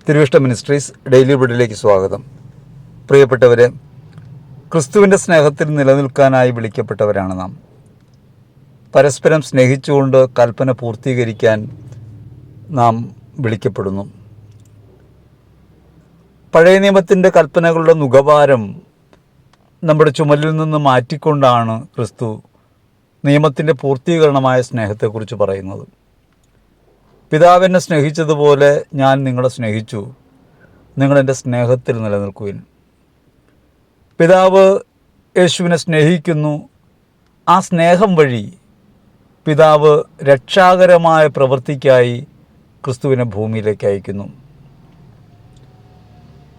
തിരുവിഷ്ട ministries daily ബ്രെഡിലേക്ക് സ്വാഗതം. പ്രിയപ്പെട്ടവരെ, ക്രിസ്തുവിൻ്റെ സ്നേഹത്തിൽ നിലനിൽക്കാനായി വിളിക്കപ്പെട്ടവരാണ് നാം. പരസ്പരം സ്നേഹിച്ചുകൊണ്ട് കൽപ്പന പൂർത്തീകരിക്കാൻ നാം വിളിക്കപ്പെടുന്നു. പഴയ നിയമത്തിൻ്റെ കൽപ്പനകളുടെ നുകഭാരം നമ്മുടെ ചുമലിൽ നിന്ന് മാറ്റിക്കൊണ്ടാണ് ക്രിസ്തു നിയമത്തിൻ്റെ പൂർത്തീകരണമായ സ്നേഹത്തെക്കുറിച്ച് പറയുന്നത്. പിതാവെന്നെ സ്നേഹിച്ചതുപോലെ ഞാൻ നിങ്ങളെ സ്നേഹിച്ചു, നിങ്ങളെൻ്റെ സ്നേഹത്തിൽ നിലനിൽക്കുവിൻ. പിതാവ് യേശുവിനെ സ്നേഹിക്കുന്നു. ആ സ്നേഹം വഴി പിതാവ് രക്ഷാകരമായ പ്രവൃത്തിക്കായി ക്രിസ്തുവിനെ ഭൂമിയിലേക്ക് അയക്കുന്നു.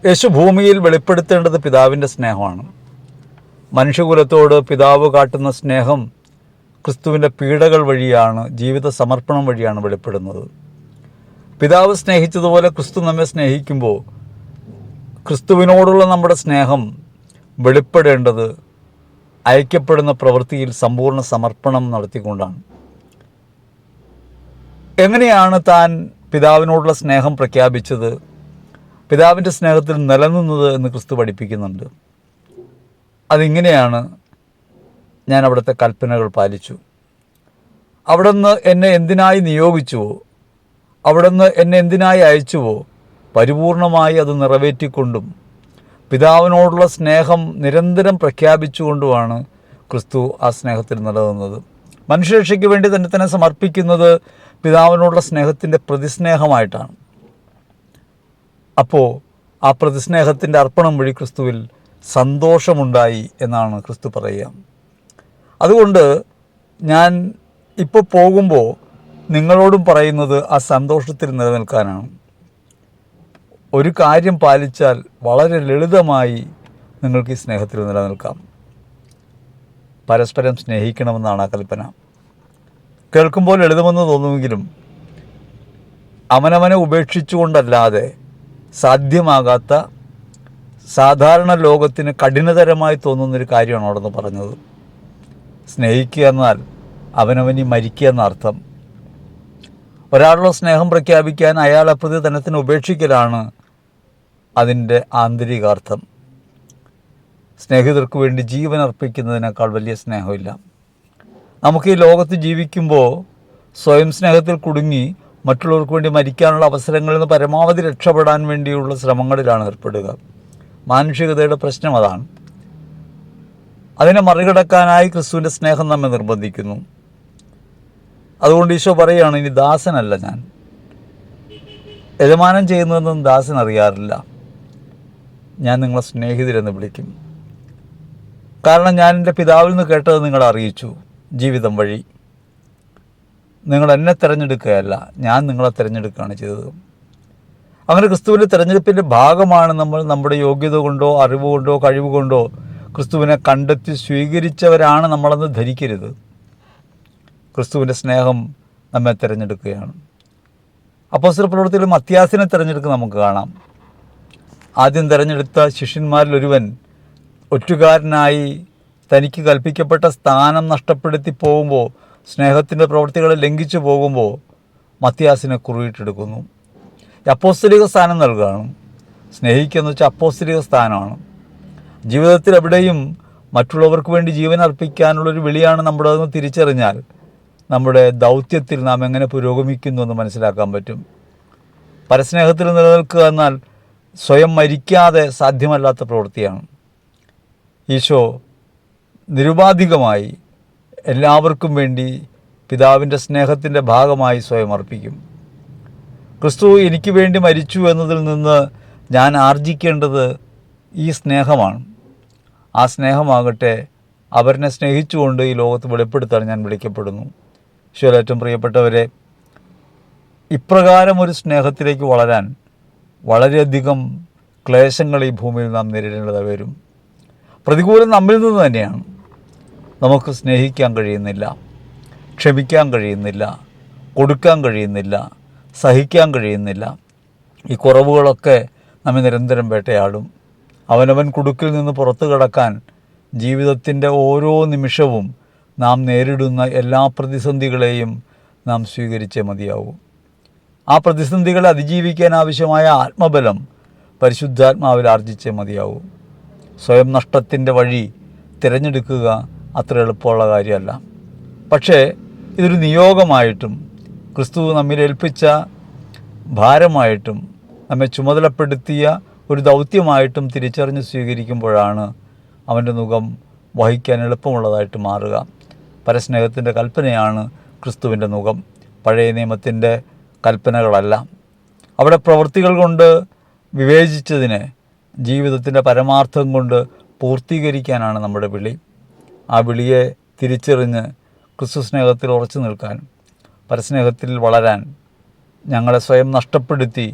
യേശു ഭൂമിയിൽ വെളിപ്പെടുത്തേണ്ടത് പിതാവിൻ്റെ സ്നേഹമാണ്. മനുഷ്യകുലത്തോട് പിതാവ് കാട്ടുന്ന സ്നേഹം ക്രിസ്തുവിൻ്റെ പീഡകൾ വഴിയാണ്, ജീവിത സമർപ്പണം വഴിയാണ് വെളിപ്പെടുന്നത്. പിതാവ് സ്നേഹിച്ചതുപോലെ ക്രിസ്തു നമ്മെ സ്നേഹിക്കുമ്പോൾ ക്രിസ്തുവിനോടുള്ള നമ്മുടെ സ്നേഹം വെളിപ്പെടേണ്ടത് അയക്കപ്പെടുന്ന പ്രവൃത്തിയിൽ സമ്പൂർണ്ണ സമർപ്പണം നടത്തിക്കൊണ്ടാണ്. എങ്ങനെയാണ് താൻ പിതാവിനോടുള്ള സ്നേഹം പ്രഖ്യാപിച്ചത്, പിതാവിൻ്റെ സ്നേഹത്തിൽ നിലനിന്നത് എന്ന് ക്രിസ്തു പഠിപ്പിക്കുന്നുണ്ട്. അതിങ്ങനെയാണ്: ഞാൻ അവിടുത്തെ കൽപ്പനകൾ പാലിച്ചു. അവിടുന്ന് എന്നെ എന്തിനായി നിയോഗിച്ചുവോ, അവിടുന്ന് എന്നെ എന്തിനായി അയച്ചുവോ, പരിപൂർണമായി അത് നിറവേറ്റിക്കൊണ്ടും പിതാവിനോടുള്ള സ്നേഹം നിരന്തരം പ്രഖ്യാപിച്ചുകൊണ്ടുമാണ് ക്രിസ്തു ആ സ്നേഹത്തിൽ നിലനിന്നത്. മനുഷ്യരക്ഷയ്ക്ക് വേണ്ടി തന്നെ സമർപ്പിക്കുന്നത് പിതാവിനോടുള്ള സ്നേഹത്തിൻ്റെ പ്രതിസ്നേഹമായിട്ടാണ്. അപ്പോൾ ആ പ്രതിസ്നേഹത്തിൻ്റെ അർപ്പണം വഴി ക്രിസ്തുവിൽ സന്തോഷമുണ്ടായി എന്നാണ് ക്രിസ്തു പറയുക. അതുകൊണ്ട് ഞാൻ ഇപ്പോൾ പോകുമ്പോൾ നിങ്ങളോടും പറയുന്നത് ആ സന്തോഷത്തിൽ നിലനിൽക്കാനാണ്. ഒരു കാര്യം പാലിച്ചാൽ വളരെ ലളിതമായി നിങ്ങൾക്ക് ഈ സ്നേഹത്തിൽ നിലനിൽക്കാം. പരസ്പരം സ്നേഹിക്കണമെന്നാണ് ആ കൽപ്പന. കേൾക്കുമ്പോൾ ലളിതമെന്ന് തോന്നുമെങ്കിലും അവനവനെ ഉപേക്ഷിച്ചുകൊണ്ടല്ലാതെ സാധ്യമാകാത്ത, സാധാരണ ലോകത്തിന് കഠിനതരമായി തോന്നുന്നൊരു കാര്യമാണ് അവിടെ നിന്ന് പറഞ്ഞത്. സ്നേഹിക്കുക എന്നാൽ അവനവനി മരിക്കുക എന്നർത്ഥം. ഒരാളുടെ സ്നേഹം പ്രഖ്യാപിക്കാൻ അയാളെ പ്രതി തന്നെ ഉപേക്ഷിക്കലാണ് അതിൻ്റെ ആന്തരികാർത്ഥം. സ്നേഹിതർക്ക് വേണ്ടി ജീവൻ അർപ്പിക്കുന്നതിനേക്കാൾ വലിയ സ്നേഹമില്ല. നമുക്ക് ഈ ലോകത്ത് ജീവിക്കുമ്പോൾ സ്വയം സ്നേഹത്തിൽ കുടുങ്ങി മറ്റുള്ളവർക്ക് വേണ്ടി മരിക്കാനുള്ള അവസരങ്ങളിൽ നിന്ന് പരമാവധി രക്ഷപ്പെടാൻ വേണ്ടിയുള്ള ശ്രമങ്ങളിലാണ് ഏർപ്പെടുക. മാനുഷികതയുടെ പ്രശ്നം അതാണ്. അതിനെ മറികടക്കാനായി ക്രിസ്തുവിൻ്റെ സ്നേഹം നമ്മെ നിർബന്ധിക്കുന്നു. അതുകൊണ്ട് ഈശോ പറയുകയാണ്, ഇനി ദാസനല്ല ഞാൻ. യജമാനൻ ചെയ്യുന്നതെന്നും ദാസൻ അറിയാറില്ല. ഞാൻ നിങ്ങളെ സ്നേഹിതരെന്ന് വിളിക്കും. കാരണം ഞാൻ എൻ്റെ പിതാവിൽ നിന്ന് കേട്ടത് നിങ്ങളെ അറിയിച്ചു ജീവിതം വഴി. നിങ്ങൾ എന്നെ തിരഞ്ഞെടുക്കുകയല്ല, ഞാൻ നിങ്ങളെ തിരഞ്ഞെടുക്കുകയാണ് ചെയ്തത്. അങ്ങനെ ക്രിസ്തുവിൻ്റെ തിരഞ്ഞെടുപ്പിൻ്റെ ഭാഗമാണ് നമ്മൾ. നമ്മുടെ യോഗ്യത കൊണ്ടോ അറിവ് കൊണ്ടോ കഴിവ് കൊണ്ടോ ക്രിസ്തുവിനെ കണ്ടെത്തി സ്വീകരിച്ചവരാണ് നമ്മളെന്ന് ധരിക്കരുത്. ക്രിസ്തുവിൻ്റെ സ്നേഹം നമ്മെ തിരഞ്ഞെടുക്കുകയാണ്. അപ്പോസ്തല പ്രവൃത്തിയിൽ മത്യാസിനെ തിരഞ്ഞെടുക്കുക നമുക്ക് കാണാം. ആദ്യം തിരഞ്ഞെടുത്ത ശിഷ്യന്മാരിൽ ഒരുവൻ ഒറ്റുകാരനായി തനിക്ക് കൽപ്പിക്കപ്പെട്ട സ്ഥാനം നഷ്ടപ്പെടുത്തി പോകുമ്പോൾ, സ്നേഹത്തിൻ്റെ പ്രവൃത്തികളെ ലംഘിച്ചു പോകുമ്പോൾ മത്യാസിനെ കുറിയിട്ടെടുക്കുന്നു. അപ്പോസ്തലിക സ്ഥാനം നൽകുകയാണ്. സ്നേഹിക്കുക എന്ന് വെച്ചാൽ അപ്പോസ്തലിക സ്ഥാനമാണ്. ജീവിതത്തിൽ എവിടെയും മറ്റുള്ളവർക്ക് വേണ്ടി ജീവൻ അർപ്പിക്കാനുള്ളൊരു വിളിയാണ് നമ്മുടേതെന്ന് തിരിച്ചറിഞ്ഞാൽ നമ്മുടെ ദൗത്യത്തിൽ നാം എങ്ങനെ പുരോഗമിക്കുന്നു എന്ന് മനസ്സിലാക്കാൻ പറ്റും. പരസ്നേഹത്തിൽ നിലനിൽക്കുക എന്നാൽ സ്വയം മരിക്കാതെ സാധ്യമല്ലാത്ത പ്രവൃത്തിയാണ്. ഈശോ നിരുപാധികമായി എല്ലാവർക്കും വേണ്ടി പിതാവിൻ്റെ സ്നേഹത്തിൻ്റെ ഭാഗമായി സ്വയം അർപ്പിക്കും. ക്രിസ്തു എനിക്ക് വേണ്ടി മരിച്ചു എന്നതിൽ നിന്ന് ഞാൻ ആർജിക്കേണ്ടത് ഈ സ്നേഹമാണ്. ആ സ്നേഹമാകട്ടെ അവരെ സ്നേഹിച്ചുകൊണ്ട് ഈ ലോകത്ത് വെളിപ്പെടുത്താൻ ഞാൻ വിളിക്കപ്പെടുന്നു. ഈശോയിൽ ഏറ്റവും പ്രിയപ്പെട്ടവരെ, ഇപ്രകാരം ഒരു സ്നേഹത്തിലേക്ക് വളരാൻ വളരെയധികം ക്ലേശങ്ങൾ ഈ ഭൂമിയിൽ നാം നേരിടേണ്ടത് വരും. പ്രതികൂലം നമ്മിൽ നിന്ന് തന്നെയാണ്. നമുക്ക് സ്നേഹിക്കാൻ കഴിയുന്നില്ല, ക്ഷമിക്കാൻ കഴിയുന്നില്ല, കൊടുക്കാൻ കഴിയുന്നില്ല, സഹിക്കാൻ കഴിയുന്നില്ല. ഈ കുറവുകളൊക്കെ നമ്മെ നിരന്തരം വേട്ടയാടും. അവനവൻ കുടുക്കിൽ നിന്ന് പുറത്തു കടക്കാൻ ജീവിതത്തിൻ്റെ ഓരോ നിമിഷവും നാം നേരിടുന്ന എല്ലാ പ്രതിസന്ധികളെയും നാം സ്വീകരിച്ചേ മതിയാവൂ. ആ പ്രതിസന്ധികളെ അതിജീവിക്കാൻ ആവശ്യമായ ആത്മബലം പരിശുദ്ധാത്മാവിൽ ആർജിച്ചേ മതിയാവും. സ്വയം നഷ്ടത്തിൻ്റെ വഴി തിരഞ്ഞെടുക്കുക അത്ര എളുപ്പമുള്ള കാര്യമല്ല. പക്ഷേ ഇതൊരു നിയോഗമായിട്ടും ക്രിസ്തു നമ്മിൽ ഏൽപ്പിച്ച ഭാരമായിട്ടും നമ്മെ ചുമതലപ്പെടുത്തിയ ഒരു ദൗത്യമായിട്ടും തിരിച്ചറിഞ്ഞ് സ്വീകരിക്കുമ്പോഴാണ് അവൻ്റെ മുഖം വഹിക്കാൻ എളുപ്പമുള്ളതായിട്ട് മാറുക. പരസ്നേഹത്തിൻ്റെ കൽപ്പനയാണ് ക്രിസ്തുവിൻ്റെ മുഖം, പഴയ നിയമത്തിൻ്റെ കൽപ്പനകളല്ല. അവിടെ പ്രവൃത്തികൾ കൊണ്ട് വിവേചിച്ചതിനെ ജീവിതത്തിൻ്റെ പരമാർത്ഥം കൊണ്ട് പൂർത്തീകരിക്കാനാണ് നമ്മുടെ വിളി. ആ വിളിയെ തിരിച്ചറിഞ്ഞ് ക്രിസ്തു സ്നേഹത്തിൽ ഉറച്ചു നിൽക്കാൻ, പരസ്നേഹത്തിൽ വളരാൻ, ഞങ്ങളെ സ്വയം നഷ്ടപ്പെടുത്തി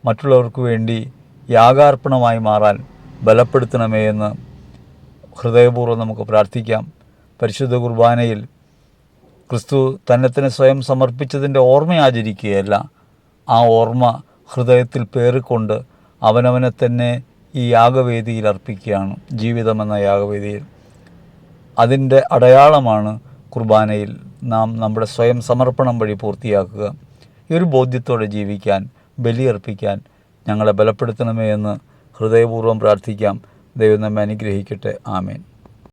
മറ്റുള്ളവർക്ക് വേണ്ടി യാഗാർപ്പണമായി മാറാൻ ബലപ്പെടുത്തണമേ എന്ന് ഹൃദയപൂർവ്വം നമുക്ക് പ്രാർത്ഥിക്കാം. പരിശുദ്ധ കുർബാനയിൽ ക്രിസ്തു തന്നെ സ്വയം സമർപ്പിച്ചതിൻ്റെ ഓർമ്മ ആചരിക്കുകയല്ല, ആ ഓർമ്മ ഹൃദയത്തിൽ പേറിക്കൊണ്ട് അവനവനെ തന്നെ ഈ യാഗവേദിയിൽ അർപ്പിക്കുകയാണ്, ജീവിതമെന്ന യാഗവേദിയിൽ. അതിൻ്റെ അടയാളമാണ് കുർബാനയിൽ നാം നമ്മുടെ സ്വയം സമർപ്പണം വഴി പൂർത്തിയാക്കുക. ഈ ഒരു ബോധ്യത്തോടെ ജീവിക്കാൻ, ബലിയർപ്പിക്കാൻ ഞങ്ങളെ ബലപ്പെടുത്തണമേ എന്ന് ഹൃദയപൂർവ്വം പ്രാർത്ഥിക്കാം. ദൈവം നമ്മെ അനുഗ്രഹിക്കട്ടെ. ആമേൻ.